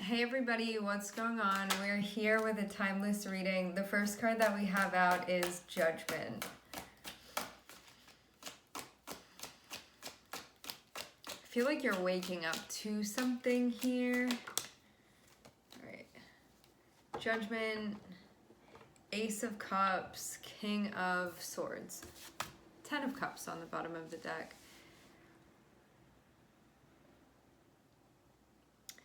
Hey everybody, what's going on? We're here with a timeless reading. The first card that we have out is Judgment. I feel like you're waking up to something here. Alright. Judgment, Ace of Cups, King of Swords. 10 of Cups on the bottom of the deck.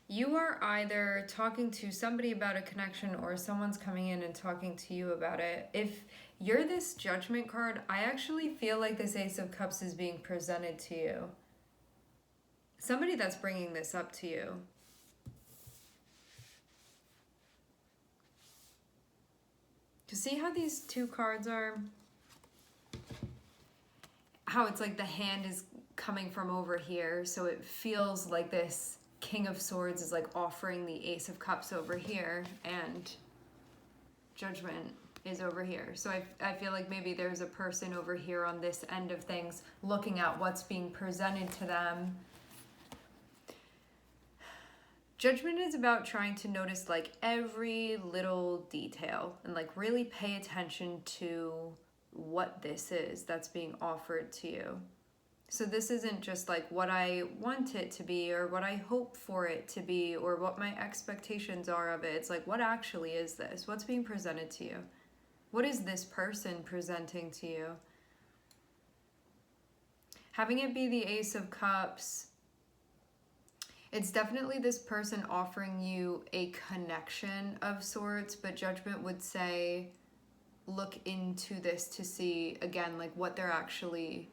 You are either talking to somebody about a connection or someone's coming in and talking to you about it. If you're this Judgment card, I actually feel like this Ace of Cups is being presented to you. Somebody that's bringing this up to you. To see how these two cards are? How it's like the hand is coming from over here, so it feels like this King of Swords is like offering the Ace of Cups over here, and Judgment is over here. So I feel like maybe there's a person over here on this end of things looking at what's being presented to them. Judgment is about trying to notice like every little detail and like really pay attention to what this is that's being offered to you. So this isn't just like what I want it to be or what I hope for it to be or what my expectations are of it. It's like, what actually is this? What's being presented to you? What is this person presenting to you? Having it be the Ace of Cups, it's definitely this person offering you a connection of sorts, but Judgment would say, look into this to see, again, like what they're actually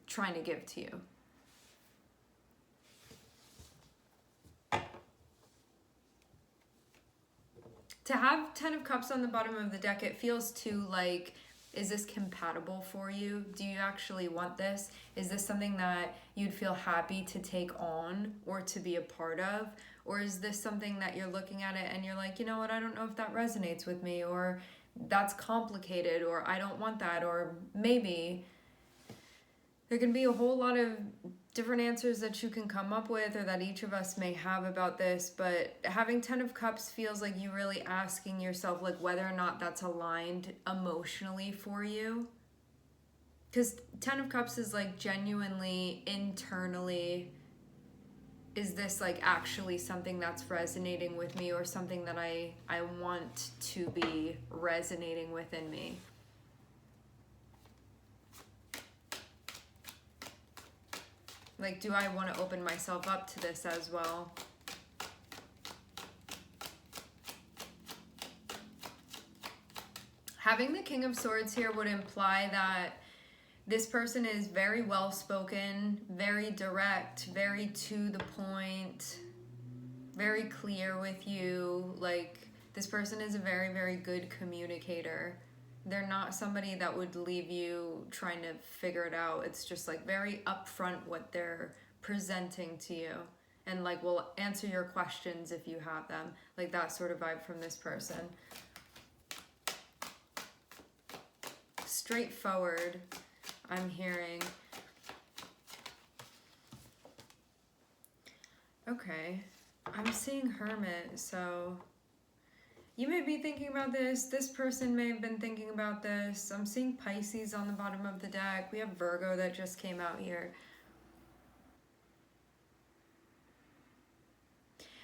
trying to give to you. To have 10 of Cups on the bottom of the deck, it feels too like, is this compatible for you? Do you actually want this? Is this something that you'd feel happy to take on or to be a part of? Or is this something that you're looking at it and you're like, you know what, I don't know if that resonates with me, or that's complicated, or I don't want that, or maybe. There can be a whole lot of different answers that you can come up with or that each of us may have about this, but having 10 of Cups feels like you really asking yourself like whether or not that's aligned emotionally for you. Because 10 of Cups is like genuinely, internally, is this like actually something that's resonating with me or something that I want to be resonating within me? Like, do I want to open myself up to this as well? Having the King of Swords here would imply that this person is very well-spoken, very direct, very to the point, very clear with you. Like, this person is a very, very good communicator. They're not somebody that would leave you trying to figure it out. It's just like very upfront what they're presenting to you. And like will answer your questions if you have them. Like that sort of vibe from this person. Straightforward, I'm hearing. Okay. I'm seeing Hermit, so you may be thinking about this. This person may have been thinking about this. I'm seeing Pisces on the bottom of the deck. We have Virgo that just came out here.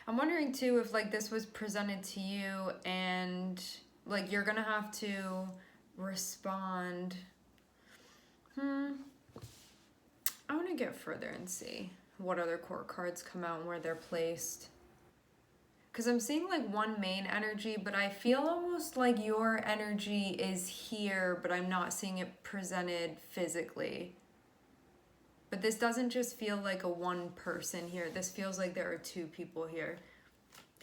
I'm wondering too if like this was presented to you and like you're gonna have to respond. I want to get further and see what other court cards come out and where they're placed. Because I'm seeing like one main energy, but I feel almost like your energy is here, but I'm not seeing it presented physically. But this doesn't just feel like a one person here. This feels like there are two people here,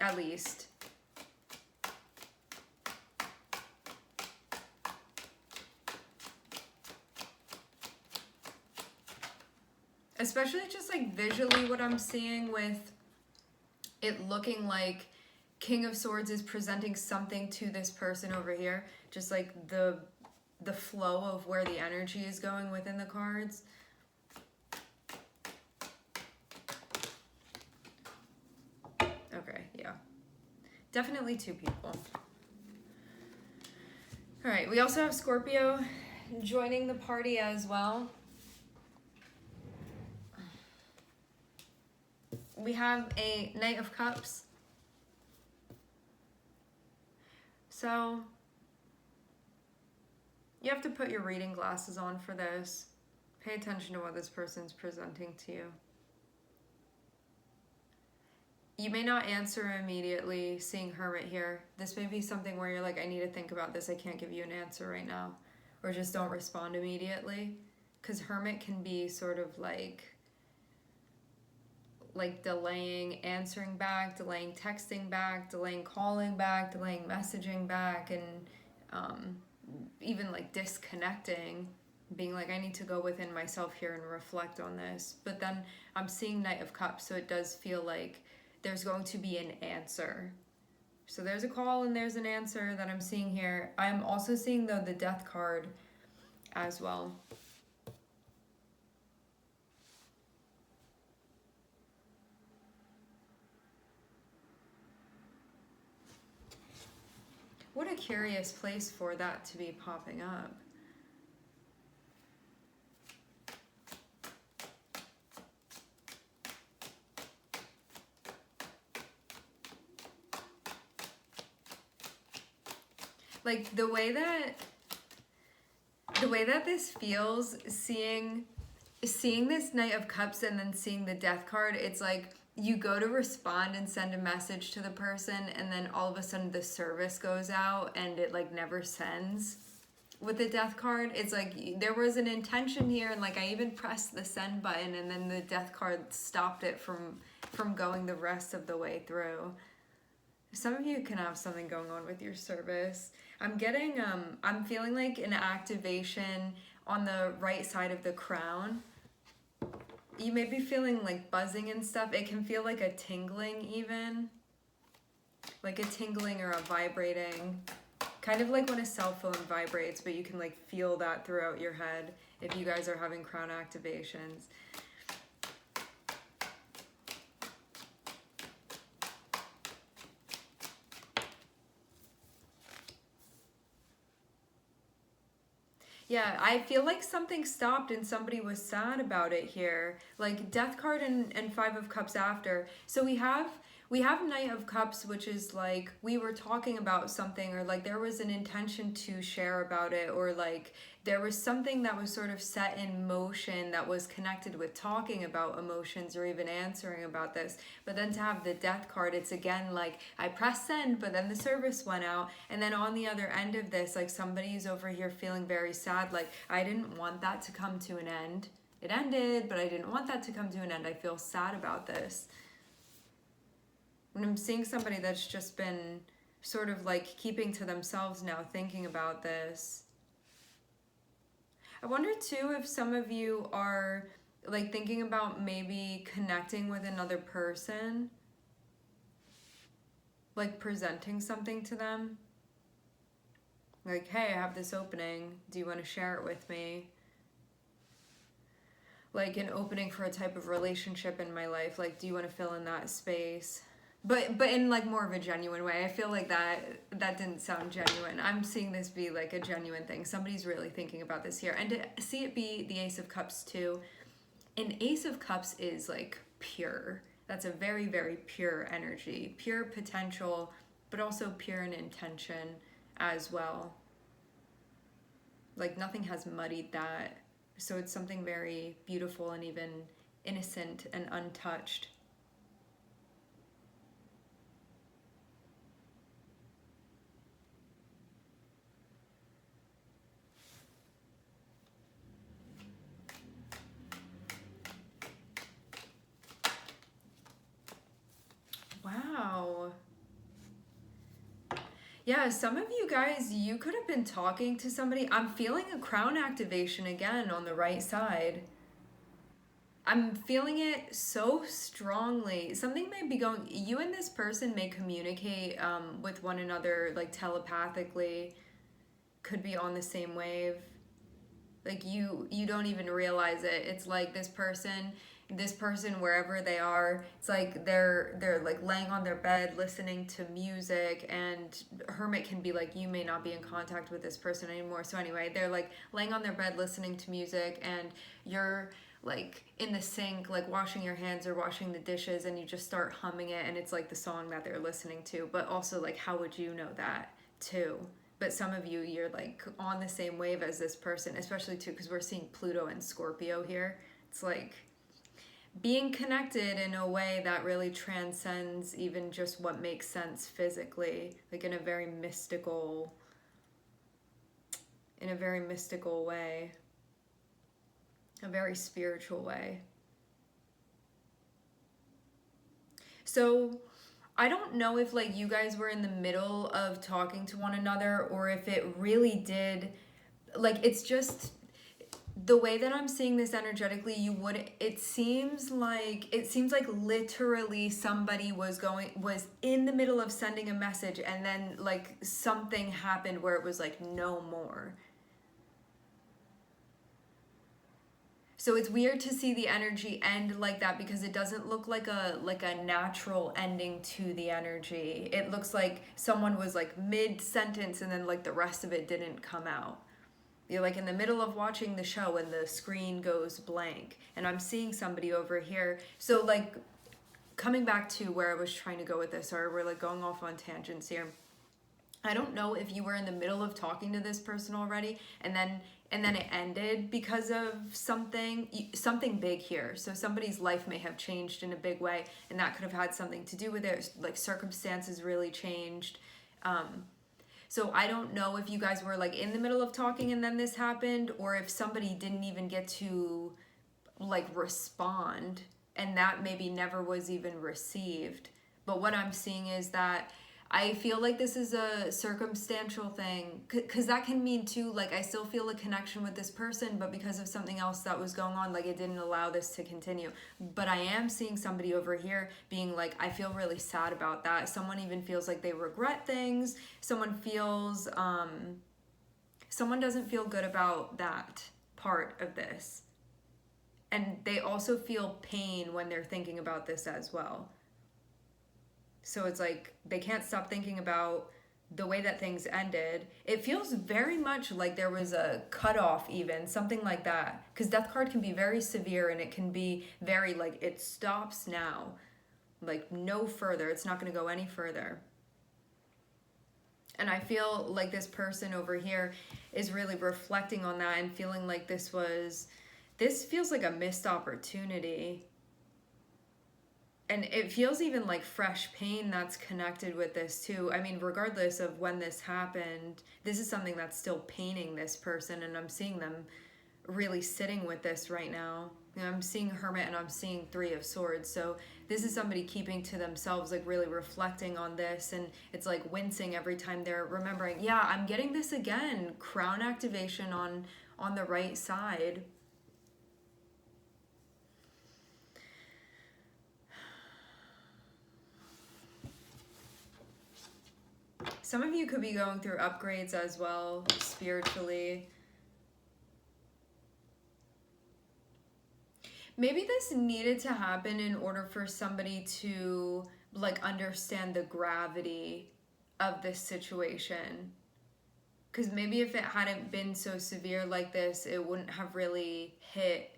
at least. Especially just like visually what I'm seeing with it looking like King of Swords is presenting something to this person over here. Just like the flow of where the energy is going within the cards. yeah. Definitely two people. All right, we also have Scorpio joining the party as well. We have a Knight of Cups. So you have to put your reading glasses on for this. Pay attention to what this person's presenting to you. You may not answer immediately, seeing Hermit here. This may be something where you're like, I need to think about this. I can't give you an answer right now. Or just don't respond immediately. Because Hermit can be sort of like delaying answering back, delaying texting back, delaying calling back, delaying messaging back, and even like disconnecting, being like, I need to go within myself here and reflect on this. But then I'm seeing Knight of Cups, so it does feel like there's going to be an answer. So there's a call and there's an answer that I'm seeing here. I'm also seeing, though, the Death card as well. What a curious place for that to be popping up. Like the way that this feels, seeing this Knight of Cups and then seeing the Death card, it's like you go to respond and send a message to the person, and then all of a sudden the service goes out and it like never sends. With the Death card, it's like there was an intention here, and like I even pressed the send button, and then the Death card stopped it from going the rest of the way through. Some of you can have something going on with your service. I'm getting, I'm feeling like an activation on the right side of the crown. You may be feeling like buzzing and stuff. It can feel like a tingling even. Like a tingling or a vibrating. Kind of like when a cell phone vibrates, but you can like feel that throughout your head if you guys are having crown activations. Yeah, I feel like something stopped and somebody was sad about it here. Like Death card and Five of Cups after. So we have Knight of Cups, which is like we were talking about something, or like there was an intention to share about it, or like there was something that was sort of set in motion that was connected with talking about emotions or even answering about this. But then to have the Death card, it's again like I pressed send, but then the service went out, and then on the other end of this, like somebody's over here feeling very sad, like I didn't want that to come to an end. It ended, but I didn't want that to come to an end. I feel sad about this. And I'm seeing somebody that's just been sort of like keeping to themselves now, thinking about this. I wonder too if some of you are like thinking about maybe connecting with another person, like presenting something to them. Like, hey, I have this opening. Do you want to share it with me? Like an opening for a type of relationship in my life. Like, do you want to fill in that space? But in like more of a genuine way. I feel like that didn't sound genuine. I'm seeing this be like a genuine thing. Somebody's really thinking about this here. And to see it be the Ace of Cups too. An Ace of Cups is like pure. That's a very, very pure energy. Pure potential, but also pure in intention as well. Like nothing has muddied that. So it's something very beautiful and even innocent and untouched. Wow. Yeah, some of you guys, you could have been talking to somebody. I'm feeling a crown activation again on the right side. I'm feeling it so strongly. Something may be going, you and this person may communicate with one another like telepathically, could be on the same wave. Like you don't even realize it. It's like this person this person, wherever they are, it's like they're like laying on their bed listening to music, and hermit can be like, you may not be in contact with this person anymore. So anyway, they're like laying on their bed listening to music, and you're like in the sink, like washing your hands or washing the dishes, and you just start humming it, and it's like the song that they're listening to. But also, like, how would you know that too? But some of you, you're like on the same wave as this person, especially too because we're seeing Pluto and Scorpio here. It's like being connected in a way that really transcends even just what makes sense physically, like in a very mystical way, a very spiritual way. So I don't know if like you guys were in the middle of talking to one another, or if it really did, like, it's just the way that I'm seeing this energetically, it seems like literally somebody was in the middle of sending a message, and then like something happened where it was like no more. So it's weird to see the energy end like that, because it doesn't look like a natural ending to the energy. It looks like someone was like mid-sentence and then like the rest of it didn't come out. You're like in the middle of watching the show and the screen goes blank, and I'm seeing somebody over here. So like coming back to where I was trying to go with this, or we're like going off on tangents here. I don't know if you were in the middle of talking to this person already, and then it ended because of something big here. So somebody's life may have changed in a big way, and that could have had something to do with it. Like circumstances really changed. So I don't know if you guys were like in the middle of talking and then this happened, or if somebody didn't even get to like respond, and that maybe never was even received. But what I'm seeing is that I feel like this is a circumstantial thing, because that can mean too, like I still feel a connection with this person, but because of something else that was going on, like it didn't allow this to continue. But I am seeing somebody over here being like, I feel really sad about that. Someone even feels like they regret things. Someone doesn't feel good about that part of this. And they also feel pain when they're thinking about this as well. So it's like they can't stop thinking about the way that things ended. It feels very much like there was a cutoff, even something like that. Because death card can be very severe, and it can be very like it stops now, like no further. It's not going to go any further. And I feel like this person over here is really reflecting on that and feeling like this feels like a missed opportunity. And it feels even like fresh pain that's connected with this too. I mean, regardless of when this happened, this is something that's still paining this person, and I'm seeing them really sitting with this right now. You know, I'm seeing Hermit and I'm seeing Three of Swords. So this is somebody keeping to themselves, like really reflecting on this, and it's like wincing every time they're remembering, yeah, I'm getting this again. Crown activation on the right side. Some of you could be going through upgrades as well, spiritually. Maybe this needed to happen in order for somebody to like understand the gravity of this situation. Because maybe if it hadn't been so severe like this, it wouldn't have really hit.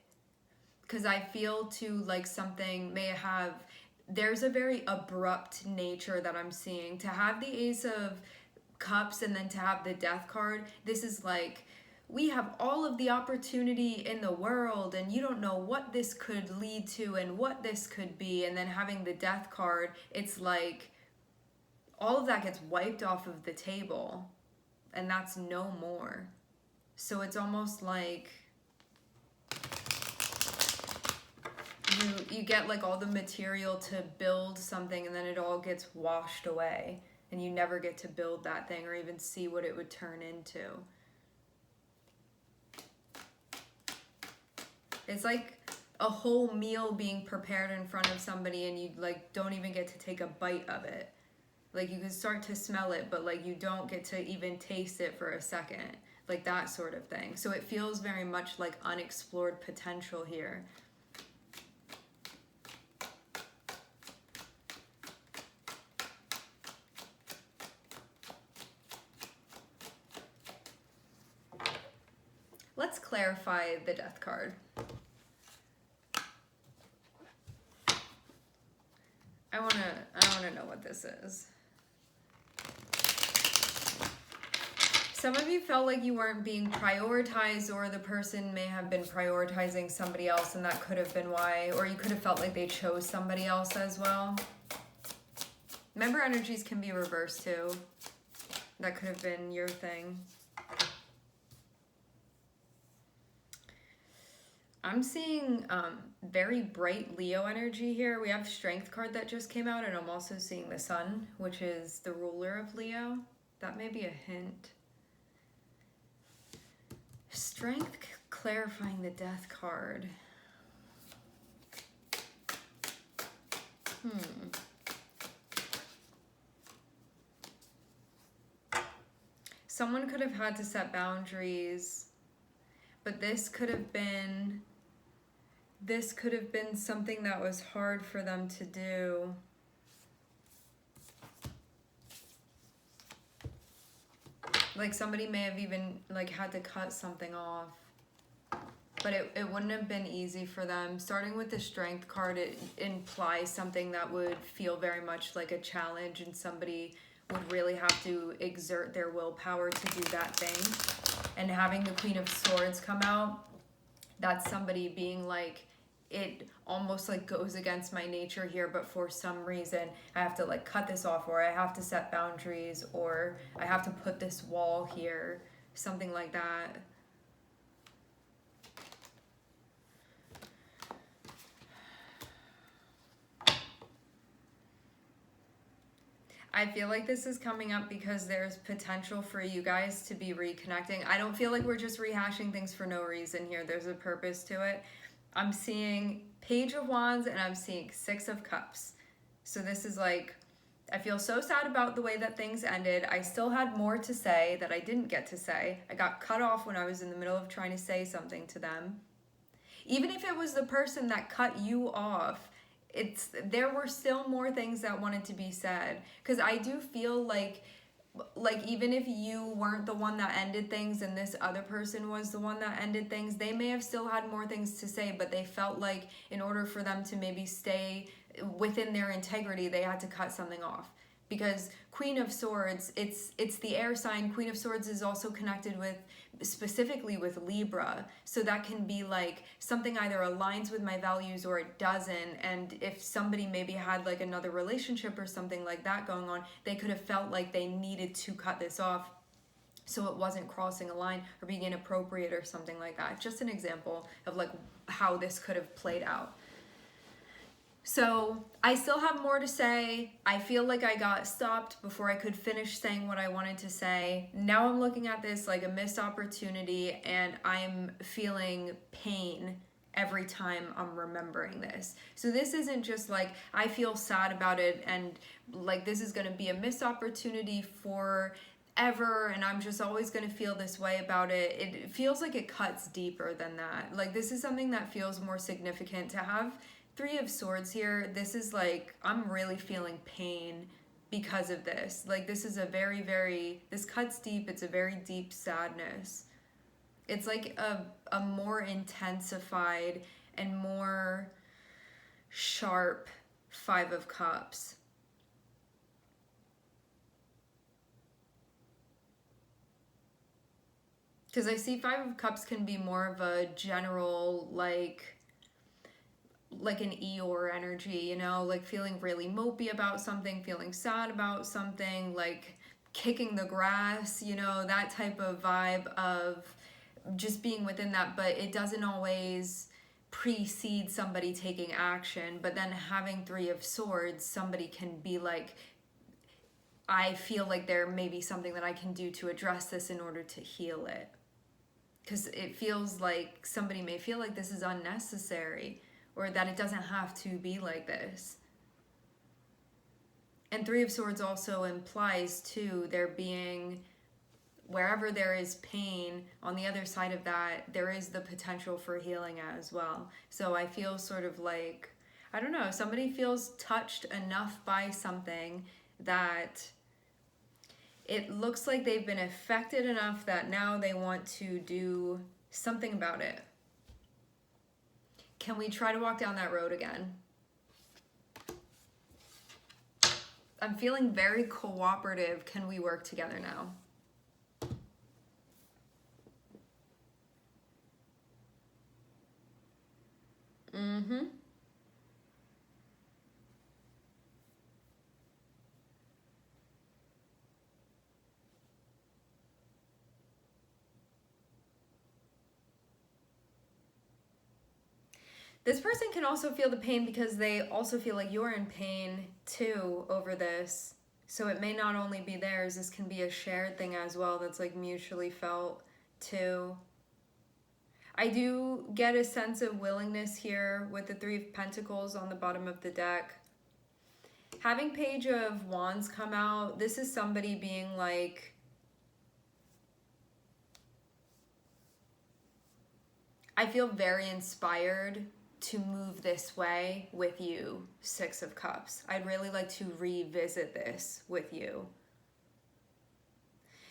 Because I feel too like something may have... There's a very abrupt nature that I'm seeing. To have the Ace of Cups and then to have the Death card, this is like, we have all of the opportunity in the world, and you don't know what this could lead to and what this could be. And then having the Death card, it's like all of that gets wiped off of the table, and that's no more. So it's almost like you get like all the material to build something, and then it all gets washed away, and you never get to build that thing or even see what it would turn into. It's like a whole meal being prepared in front of somebody, and you like don't even get to take a bite of it. Like you can start to smell it, but like you don't get to even taste it for a second. Like that sort of thing. So it feels very much like unexplored potential here. Let's clarify the Death card. I wanna know what this is. Some of you felt like you weren't being prioritized, or the person may have been prioritizing somebody else, and that could have been why. Or you could have felt like they chose somebody else as well. Remember, energies can be reversed too. That could have been your thing. I'm seeing very bright Leo energy here. We have Strength card that just came out, and I'm also seeing the Sun, which is the ruler of Leo. That may be a hint. Strength clarifying the Death card. Someone could have had to set boundaries, but this could have been something that was hard for them to do. Like somebody may have even like had to cut something off, but it wouldn't have been easy for them. Starting with the Strength card, it implies something that would feel very much like a challenge, and somebody would really have to exert their willpower to do that thing. And having the Queen of Swords come out, that's somebody being like, it almost like goes against my nature here, but for some reason I have to like cut this off, or I have to set boundaries, or I have to put this wall here, something like that. I feel like this is coming up because there's potential for you guys to be reconnecting. I don't feel like we're just rehashing things for no reason here. There's a purpose to it. I'm seeing Page of Wands and I'm seeing Six of Cups. So this is like, I feel so sad about the way that things ended. I still had more to say that I didn't get to say. I got cut off when I was in the middle of trying to say something to them. Even if it was the person that cut you off, there were still more things that wanted to be said. Because I do feel like even if you weren't the one that ended things and this other person was the one that ended things, they may have still had more things to say, but they felt like in order for them to maybe stay within their integrity, they had to cut something off. Because Queen of Swords, it's the air sign. Queen of Swords is also connected with, specifically with Libra. So that can be like something either aligns with my values or it doesn't. And if somebody maybe had like another relationship or something like that going on, they could have felt like they needed to cut this off so it wasn't crossing a line or being inappropriate or something like that. Just an example of like how this could have played out. So I still have more to say. I feel like I got stopped before I could finish saying what I wanted to say. Now I'm looking at this like a missed opportunity, and I'm feeling pain every time I'm remembering this. So this isn't just like I feel sad about it and like this is going to be a missed opportunity forever and I'm just always going to feel this way about it. It feels like it cuts deeper than that. Like this is something that feels more significant. To have Three of Swords here, this is like, I'm really feeling pain because of this. Like this is a very, very, this cuts deep. It's a very deep sadness. It's like a more intensified and more sharp Five of Cups. Because I see Five of Cups can be more of a general, like an Eeyore energy, you know, like feeling really mopey about something, feeling sad about something, like kicking the grass, you know, that type of vibe of just being within that. But it doesn't always precede somebody taking action. But then having Three of Swords, somebody can be like, I feel like there may be something that I can do to address this in order to heal it. Because it feels like somebody may feel like this is unnecessary, or that it doesn't have to be like this. And Three of Swords also implies too, there being, wherever there is pain, on the other side of that, there is the potential for healing as well. So I feel sort of like, I don't know, somebody feels touched enough by something that it looks like they've been affected enough that now they want to do Something about it. Can we try to walk down that road again? I'm feeling very cooperative. Can we work together now? Mm-hmm. This person can also feel the pain because they also feel like you're in pain too over this. So it may not only be theirs, this can be a shared thing as well that's like mutually felt too. I do get a sense of willingness here with the Three of Pentacles on the bottom of the deck. Having Page of Wands come out, this is somebody being like, I feel very inspired to move this way with you, Six of Cups. I'd really like to revisit this with you.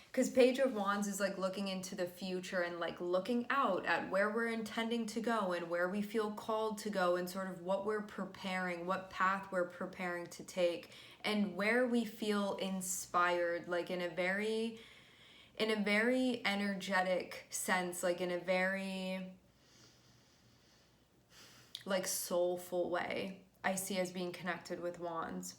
Because Page of Wands is like looking into the future and like looking out at where we're intending to go and where we feel called to go and sort of what we're preparing, what path we're preparing to take, and where we feel inspired, like in a very energetic sense, like in a very like soulful way. I see as being connected with Wands.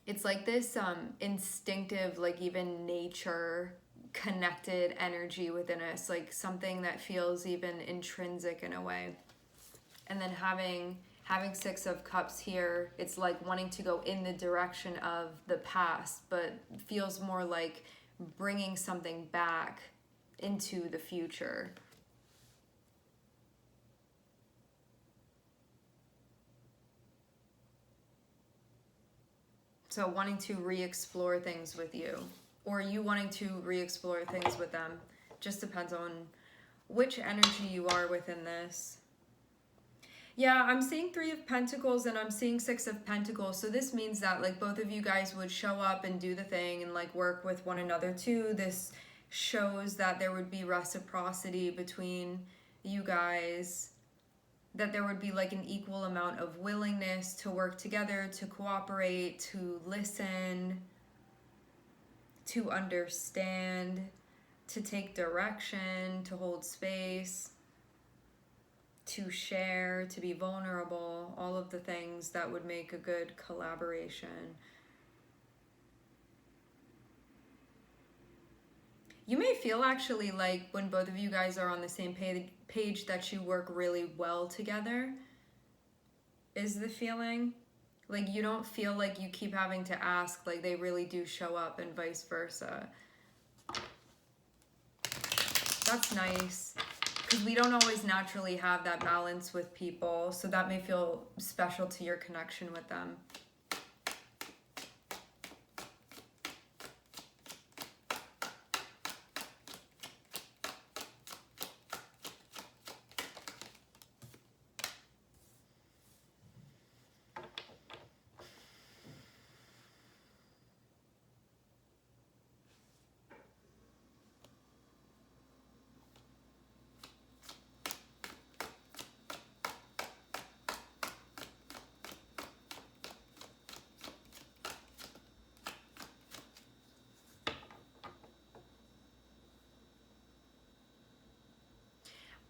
It's like this instinctive, like even nature connected energy within us, like something that feels even intrinsic in a way. And then having Six of Cups here, it's like wanting to go in the direction of the past, but feels more like bringing something back into the future. So wanting to re-explore things with you, or you wanting to re-explore things with them. Just depends on which energy you are within this. Yeah, I'm seeing Three of Pentacles and I'm seeing Six of Pentacles. So this means that like both of you guys would show up and do the thing and like work with one another too. This shows that there would be reciprocity between you guys, that there would be like an equal amount of willingness to work together, to cooperate, to listen, to understand, to take direction, to hold space, to share, to be vulnerable, all of the things that would make a good collaboration. You may feel actually like when both of you guys are on the same page that you work really well together, is the feeling. Like you don't feel like you keep having to ask, like they really do show up and vice versa. That's nice, because we don't always naturally have that balance with people, so that may feel special to your connection with them.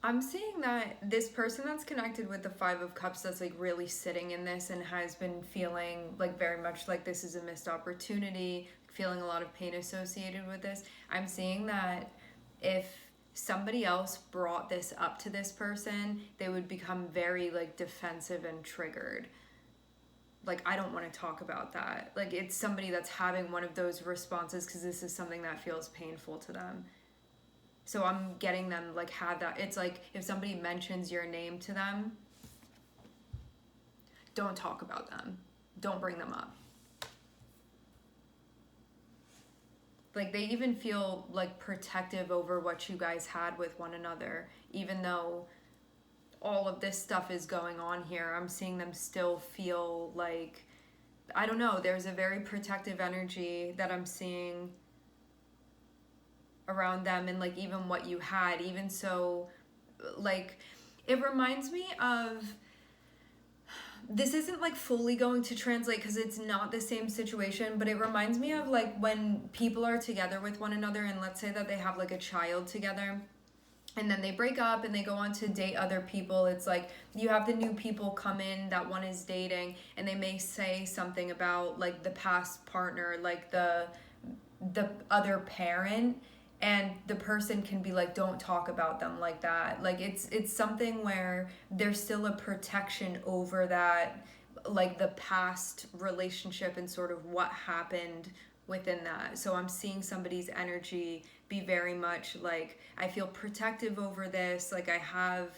I'm seeing that this person that's connected with the Five of Cups that's like really sitting in this and has been feeling like very much like this is a missed opportunity, feeling a lot of pain associated with this. I'm seeing that if somebody else brought this up to this person, they would become very like defensive and triggered. Like, I don't want to talk about that. Like, it's somebody that's having one of those responses because this is something that feels painful to them. So I'm getting them like have that. It's like if somebody mentions your name to them, don't talk about them. Don't bring them up. Like they even feel like protective over what you guys had with one another, even though all of this stuff is going on here. I'm seeing them still feel like, I don't know, there's a very protective energy that I'm seeing. around them and like even what you had. Even so, like, it reminds me of, this isn't like fully going to translate because it's not the same situation, but it reminds me of like when people are together with one another, and let's say that they have like a child together, and then they break up and they go on to date other people. It's like you have the new people come in that one is dating, and they may say something about like the past partner, like the other parent, and the person can be like, don't talk about them like that. Like it's something where there's still a protection over that, like the past relationship and sort of what happened within that. So I'm seeing somebody's energy be very much like, I feel protective over this, like I have,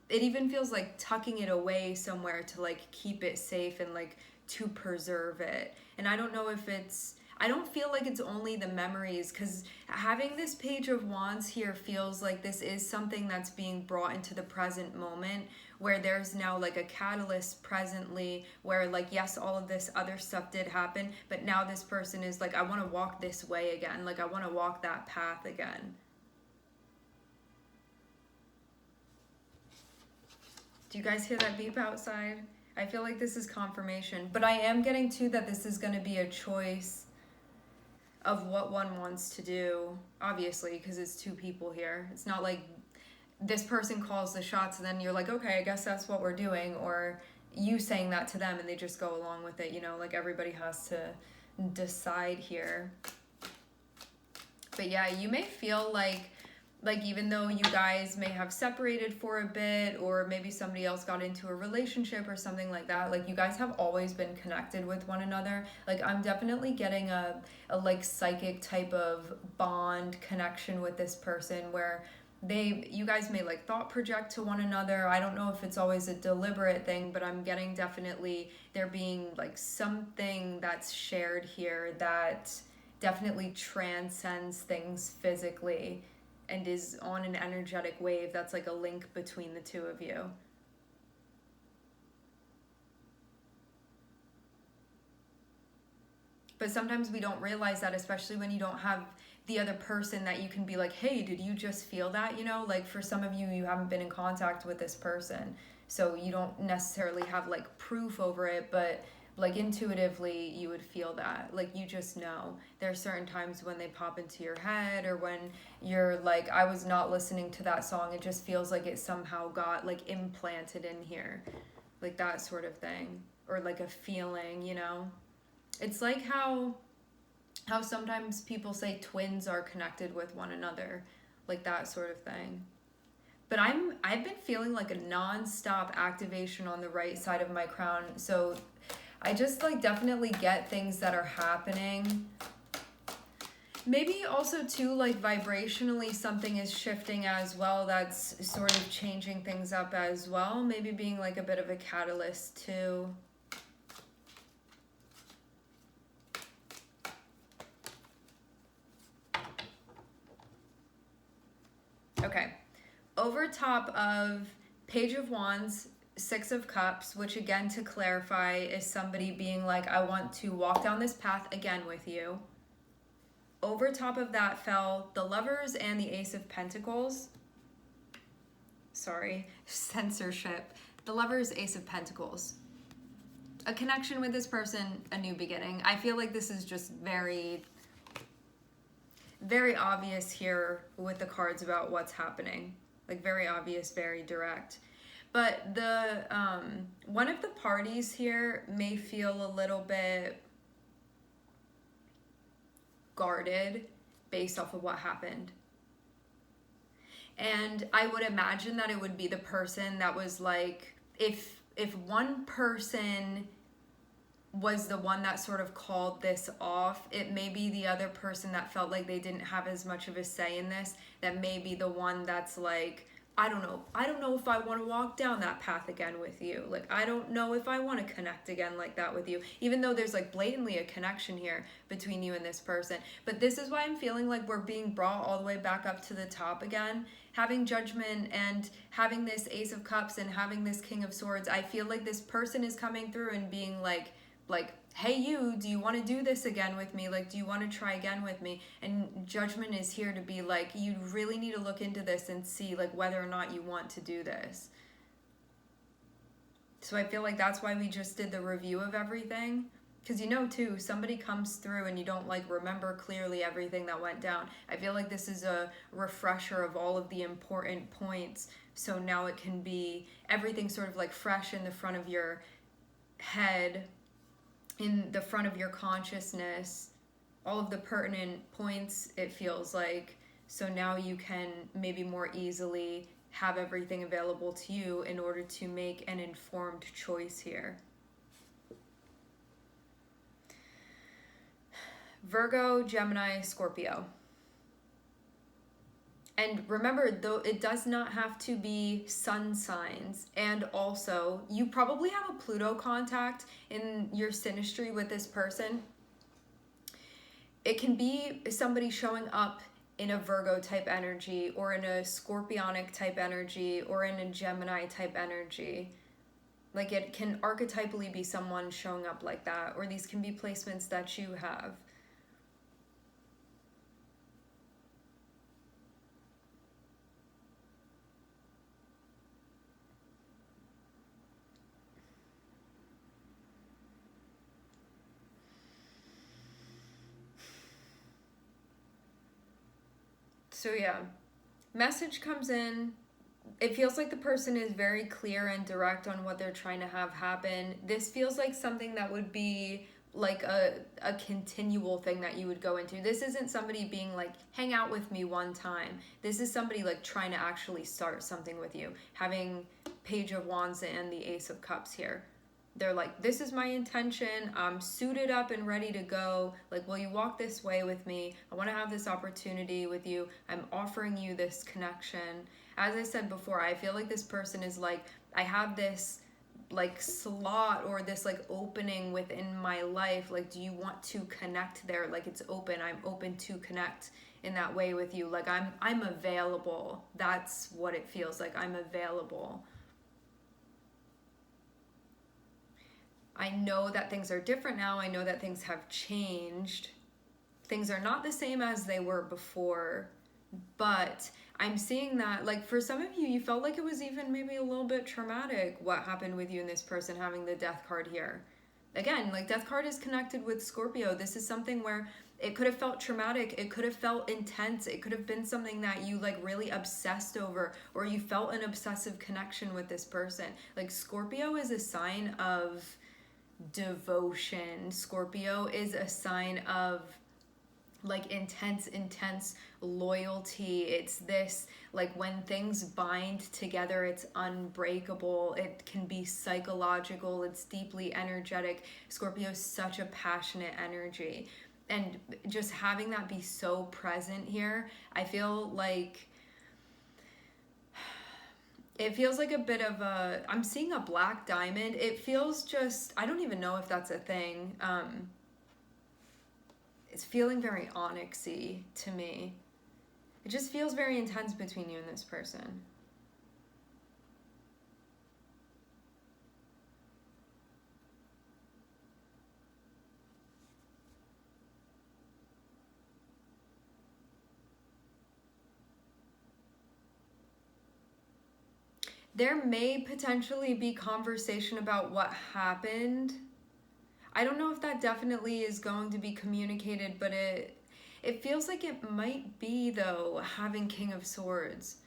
it even feels like tucking it away somewhere to like keep it safe and like to preserve it. And I don't know if it's, I don't feel like it's only the memories, because having this Page of Wands here feels like this is something that's being brought into the present moment, where there's now like a catalyst presently where like, yes, all of this other stuff did happen, but now this person is like, I want to walk this way again. Like I want to walk that path again. Do you guys hear that beep outside? I feel like this is confirmation, but I am getting too that this is going to be a choice of what one wants to do, obviously, because it's two people here. It's not like this person calls the shots and then you're like, okay, I guess that's what we're doing, or you saying that to them and they just go along with it, you know, like everybody has to decide here. But yeah, you may feel like even though you guys may have separated for a bit, or maybe somebody else got into a relationship or something like that, like you guys have always been connected with one another. Like I'm definitely getting a like psychic type of bond connection with this person, where you guys may like thought project to one another. I don't know if it's always a deliberate thing, but I'm getting definitely there being like something that's shared here that definitely transcends things physically and is on an energetic wave that's like a link between the two of you. But sometimes we don't realize that, especially when you don't have the other person that you can be like, hey, did you just feel that? You know, like for some of you, you haven't been in contact with this person, so you don't necessarily have like proof over it, but like intuitively you would feel that, like you just know. There are certain times when they pop into your head, or when you're like, I was not listening to that song, it just feels like it somehow got like implanted in here, like that sort of thing. Or like a feeling, you know. It's like how sometimes people say twins are connected with one another, like that sort of thing. But I've been feeling like a non-stop activation on the right side of my crown, so I just like definitely get things that are happening. Maybe also too, like vibrationally something is shifting as well, that's sort of changing things up as well, maybe being like a bit of a catalyst too. Okay, over top of Page of Wands, Six of Cups, which again, to clarify, is somebody being like, I want to walk down this path again with you. Over top of that fell the Lovers and the Ace of Pentacles. Sorry, censorship. The Lovers, Ace of Pentacles. A connection with this person, a new beginning. I feel like this is just very, very obvious here with the cards about what's happening. Like very obvious, very direct. But the one of the parties here may feel a little bit guarded based off of what happened. And I would imagine that it would be the person that was like, if one person was the one that sort of called this off, it may be the other person that felt like they didn't have as much of a say in this, that may be the one that's like, I don't know if I want to walk down that path again with you. Like, I don't know if I want to connect again like that with you, even though there's like blatantly a connection here between you and this person. But this is why I'm feeling like we're being brought all the way back up to the top again. Having Judgment and having this Ace of Cups and having this King of Swords, I feel like this person is coming through and being like, like, hey, you, do you want to do this again with me? Like, do you want to try again with me? And judgment is here to be like, you really need to look into this and see like whether or not you want to do this. So I feel like that's why we just did the review of everything. Because too, somebody comes through and you don't like remember clearly everything that went down. I feel like this is a refresher of all of the important points. So now it can be everything sort of like fresh in the front of your head, in the front of your consciousness, all of the pertinent points, it feels like. So now you can maybe more easily have everything available to you in order to make an informed choice here. Virgo, Gemini, Scorpio. And remember, though, it does not have to be sun signs. And also, you probably have a Pluto contact in your synastry with this person. It can be somebody showing up in a Virgo type energy, or in a Scorpionic type energy, or in a Gemini type energy. Like, it can archetypally be someone showing up like that, or these can be placements that you have. So yeah, message comes in. It feels like the person is very clear and direct on what they're trying to have happen. This feels like something that would be like a continual thing that you would go into. This isn't somebody being like, hang out with me one time. This is somebody like trying to actually start something with you. Having Page of Wands and the Ace of Cups here. They're like, this is my intention. I'm suited up and ready to go. Like, will you walk this way with me? I want to have this opportunity with you. I'm offering you this connection. As I said before, I feel like this person is like, I have this like slot or this like opening within my life. Like, do you want to connect there? Like, it's open. I'm open to connect in that way with you. Like, I'm available. That's what it feels like. I'm available. I know that things are different now. I know that things have changed. Things are not the same as they were before, but I'm seeing that, like, for some of you, you felt like it was even maybe a little bit traumatic what happened with you and this person having the Death card here. Again, like, Death card is connected with Scorpio. This is something where it could have felt traumatic. It could have felt intense. It could have been something that you, like, really obsessed over, or you felt an obsessive connection with this person. Like, Scorpio is a sign of devotion. Scorpio is a sign of like intense loyalty. It's this, like, when things bind together, it's unbreakable. It can be psychological. It's deeply energetic. Scorpio is such a passionate energy. And just having that be so present here, I feel like it feels like a bit of a, I'm seeing a black diamond. It feels just, I don't even know if that's a thing. It's feeling very onyxy to me. It just feels very intense between you and this person. There may potentially be conversation about what happened. I don't know if that definitely is going to be communicated, but it feels like it might be, though, having King of Swords.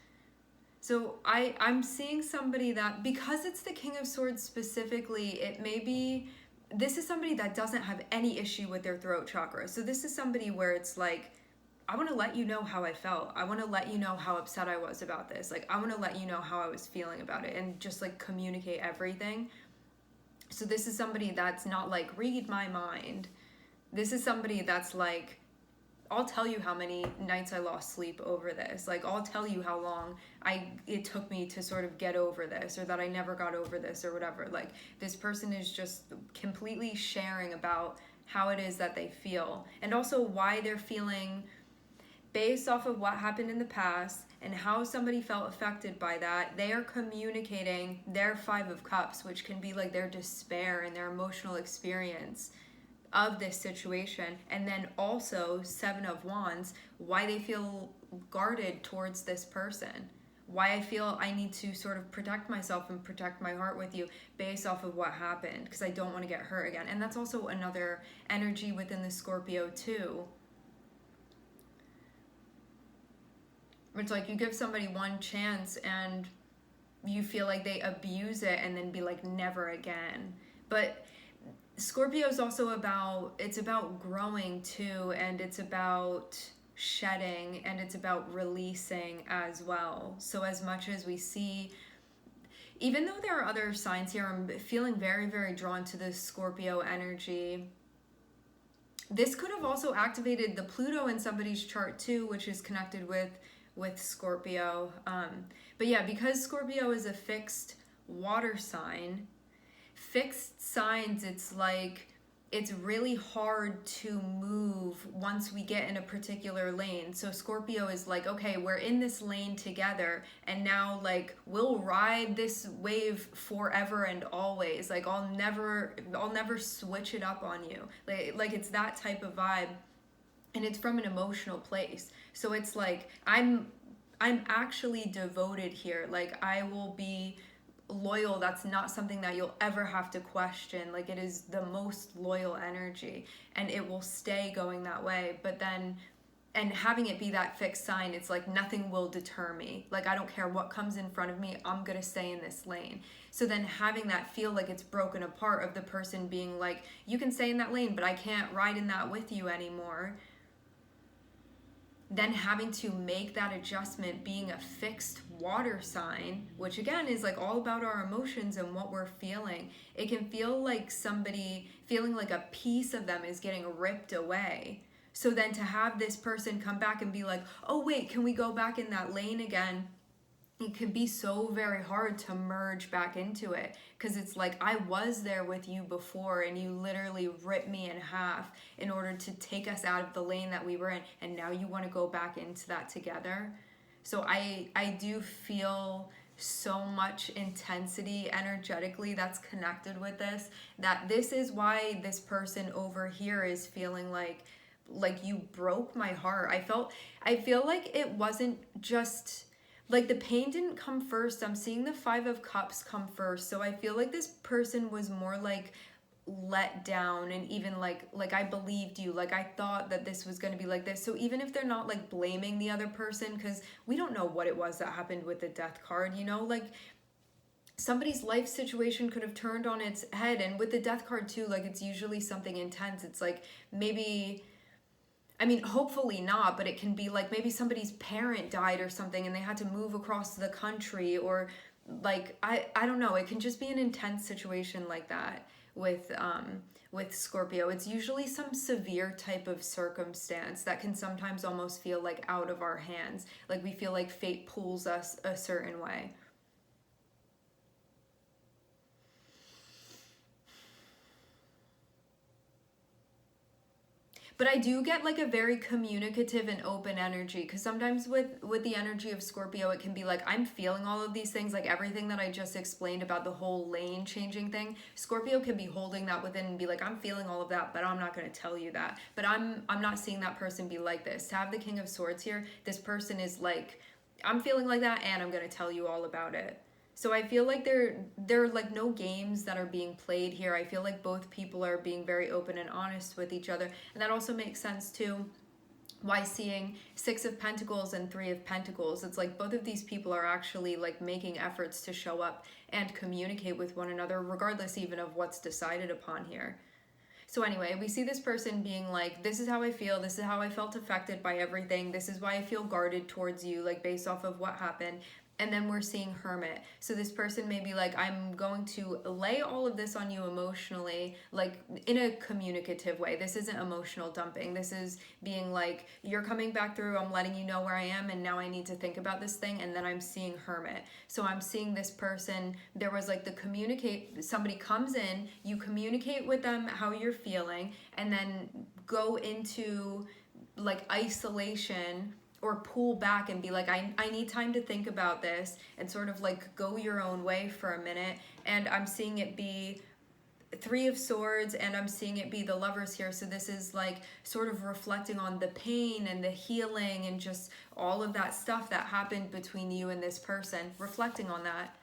So I'm seeing somebody that, because it's the King of Swords specifically, it may be, this is somebody that doesn't have any issue with their throat chakra. So this is somebody where it's like, I want to let you know how I felt. I want to let you know how upset I was about this. Like, I want to let you know how I was feeling about it and just, like, communicate everything. So this is somebody that's not like, read my mind. This is somebody that's like, I'll tell you how many nights I lost sleep over this. Like, I'll tell you how long it took me to sort of get over this, or that I never got over this, or whatever. Like, this person is just completely sharing about how it is that they feel, and also why they're feeling based off of what happened in the past and how somebody felt affected by that, they are communicating their Five of Cups, which can be like their despair and their emotional experience of this situation. And then also Seven of Wands, why they feel guarded towards this person, why I feel I need to sort of protect myself and protect my heart with you based off of what happened, because I don't want to get hurt again. And that's also another energy within the Scorpio too. It's like you give somebody one chance and you feel like they abuse it and then be like, never again. But Scorpio is also it's about growing too, and it's about shedding, and it's about releasing as well. So as much as we see, even though there are other signs here, I'm feeling very, very drawn to this Scorpio energy. This could have also activated the Pluto in somebody's chart too, which is connected with Scorpio. But yeah, because Scorpio is a fixed water sign, fixed signs, it's like it's really hard to move once we get in a particular lane. So Scorpio is like, okay, we're in this lane together, and now like we'll ride this wave forever and always. Like I'll never switch it up on you. Like it's that type of vibe, and it's from an emotional place. So it's like I'm actually devoted here. Like I will be loyal. That's not something that you'll ever have to question. Like it is the most loyal energy, and it will stay going that way. But then, and having it be that fixed sign, it's like nothing will deter me. Like I don't care what comes in front of me, I'm gonna stay in this lane. So then having that feel like it's broken apart, of the person being like, you can stay in that lane, but I can't ride in that with you anymore. Then having to make that adjustment, being a fixed water sign, which again is like all about our emotions and what we're feeling. It can feel like somebody feeling like a piece of them is getting ripped away. So then to have this person come back and be like, oh wait, can we go back in that lane again? It can be so very hard to merge back into it, because it's like I was there with you before and you literally ripped me in half in order to take us out of the lane that we were in, and now you want to go back into that together. So I do feel so much intensity energetically that's connected with this, that this is why this person over here is feeling like you broke my heart. I feel like it wasn't just like the pain didn't come first. I'm seeing the Five of Cups come first. So I feel like this person was more like let down, and even like I believed you. Like I thought that this was going to be like this. So even if they're not like blaming the other person, because we don't know what it was that happened with the Death card, you know, like somebody's life situation could have turned on its head. And with the Death card too, like it's usually something intense. It's like maybe, I mean, hopefully not, but it can be like maybe somebody's parent died or something and they had to move across the country, or like, I don't know. It can just be an intense situation like that with Scorpio. It's usually some severe type of circumstance that can sometimes almost feel like out of our hands. Like we feel like fate pulls us a certain way. But I do get like a very communicative and open energy, because sometimes with the energy of Scorpio, it can be like I'm feeling all of these things, like everything that I just explained about the whole lane changing thing. Scorpio can be holding that within and be like, I'm feeling all of that, but I'm not going to tell you that. But I'm not seeing that person be like this. To have the King of Swords here, this person is like, I'm feeling like that and I'm going to tell you all about it. So I feel like there are like no games that are being played here. I feel like both people are being very open and honest with each other. And that also makes sense too, why seeing Six of Pentacles and Three of Pentacles. It's like both of these people are actually like making efforts to show up and communicate with one another, regardless even of what's decided upon here. So anyway, we see this person being like, this is how I feel, this is how I felt affected by everything, this is why I feel guarded towards you, like based off of what happened. And then we're seeing Hermit. So this person may be like, I'm going to lay all of this on you emotionally, like in a communicative way. This isn't emotional dumping. This is being like, you're coming back through, I'm letting you know where I am, and now I need to think about this thing. And then I'm seeing Hermit. So I'm seeing this person, there was like somebody comes in, you communicate with them how you're feeling, and then go into like isolation or pull back and be like, I need time to think about this, and sort of like go your own way for a minute. And I'm seeing it be Three of Swords, and I'm seeing it be the Lovers here. So this is like sort of reflecting on the pain and the healing and just all of that stuff that happened between you and this person, reflecting on that.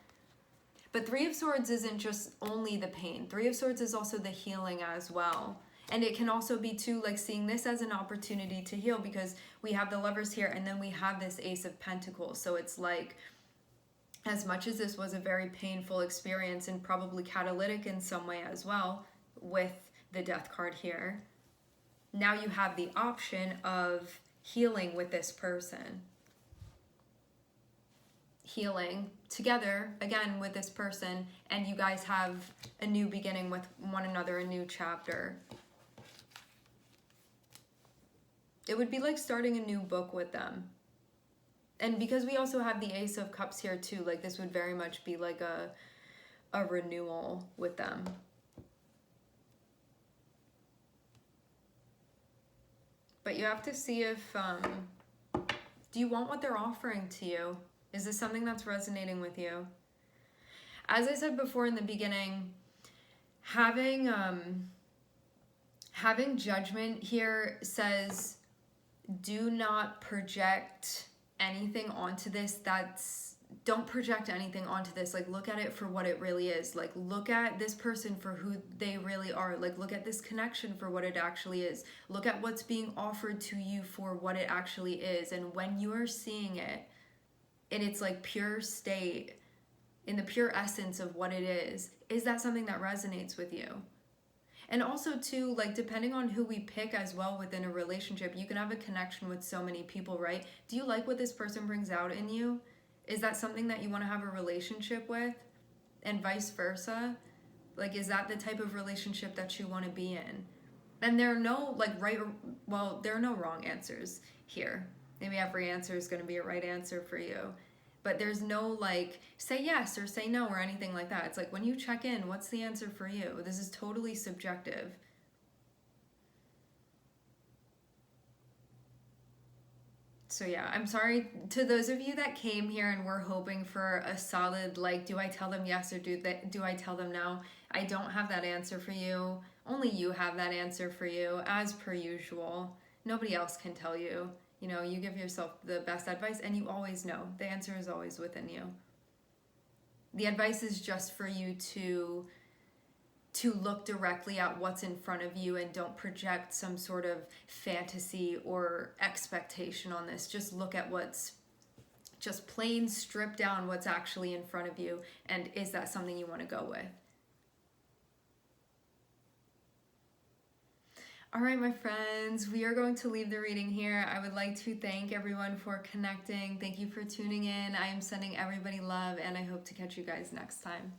But Three of Swords isn't just only the pain. Three of Swords is also the healing as well. And it can also be too, like, seeing this as an opportunity to heal, because we have the Lovers here and then we have this Ace of Pentacles. So it's like, as much as this was a very painful experience and probably catalytic in some way as well with the Death card here, now you have the option of healing with this person. Healing together again with this person, and you guys have a new beginning with one another, a new chapter. It would be like starting a new book with them. And because we also have the Ace of Cups here too, like this would very much be like a renewal with them. But you have to see if, do you want what they're offering to you? Is this something that's resonating with you? As I said before in the beginning, having Judgment here says, do not project anything onto this. Don't project anything onto this. Like, look at it for what it really is. Like, look at this person for who they really are. Like, look at this connection for what it actually is. Look at what's being offered to you for what it actually is. And when you are seeing it in its like pure state, in the pure essence of what it is that something that resonates with you? And also too, like, depending on who we pick as well within a relationship, you can have a connection with so many people, right? Do you like what this person brings out in you? Is that something that you want to have a relationship with? And vice versa? Like, is that the type of relationship that you want to be in? And there are no like there are no wrong answers here. Maybe every answer is going to be a right answer for you. But there's no like say yes or say no or anything like that. It's like when you check in, what's the answer for you? This is totally subjective. So yeah, I'm sorry to those of you that came here and were hoping for a solid, like, do I tell them yes or do I tell them no? I don't have that answer for you. Only you have that answer for you, as per usual. Nobody else can tell you. You know, you give yourself the best advice, and you always know. The answer is always within you. The advice is just for you to look directly at what's in front of you and don't project some sort of fantasy or expectation on this. Just look at what's just plain strip down what's actually in front of you, and is that something you want to go with? All right, my friends, we are going to leave the reading here. I would like to thank everyone for connecting. Thank you for tuning in. I am sending everybody love, and I hope to catch you guys next time.